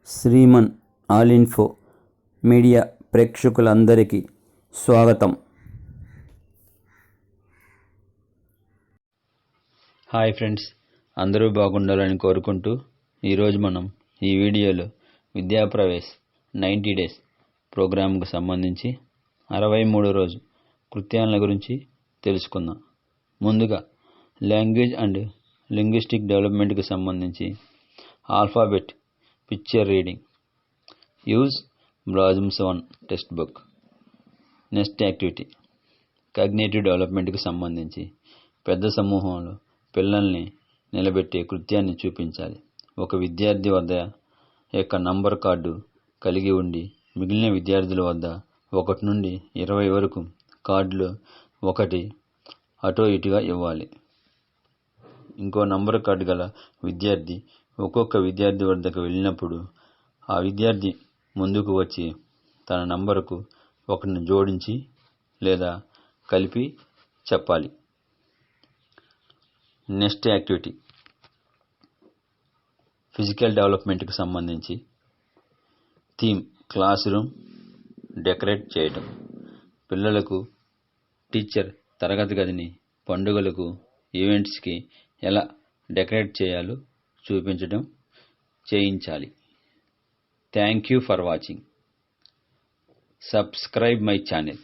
Shriman all info media ప్రేక్షకులందరికీ స్వాగతం. Hi friends, అందరూ బాగుండాలని కోరుకుంటూ ఈరోజు మనం ఈ వీడియోలో విద్యాప్రవేశ్ 90 డేస్ ప్రోగ్రాంకు సంబంధించి 63 రోజు కృత్యాల గురించి తెలుసుకుందాం. ముందుగా లాంగ్వేజ్ అండ్ లింగ్విస్టిక్ డెవలప్మెంట్కి సంబంధించి alphabet picture reading, use blossoms 1 text book. Next activity cognitive డెవలప్మెంట్కి సంబంధించి పెద్ద సమూహంలో పిల్లల్ని నిలబెట్టే కృత్యాన్ని చూపించాలి. ఒక విద్యార్థి వద్ద యొక్క నంబర్ కార్డు కలిగి ఉండి మిగిలిన విద్యార్థుల వద్ద 1 నుండి 20 వరకు కార్డులు ఒకటి అటో ఇటుగా ఇవ్వాలి. ఇంకో నంబర్ కార్డు గల విద్యార్థి ఒక్కొక్క విద్యార్థి వద్దకు వెళ్ళినప్పుడు ఆ విద్యార్థి ముందుకు వచ్చి తన నంబరుకు 1ని జోడించి లేదా కలిపి చెప్పాలి. నెక్స్ట్ యాక్టివిటీ ఫిజికల్ డెవలప్మెంట్కి సంబంధించి థీమ్ క్లాస్ రూమ్ డెకరేట్ చేయడం. పిల్లలకు టీచర్ తరగతి గదిని పండుగలకు, ఈవెంట్స్కి ఎలా డెకరేట్ చేయాలో చేయించాలి. Thank you for watching. Subscribe my channel.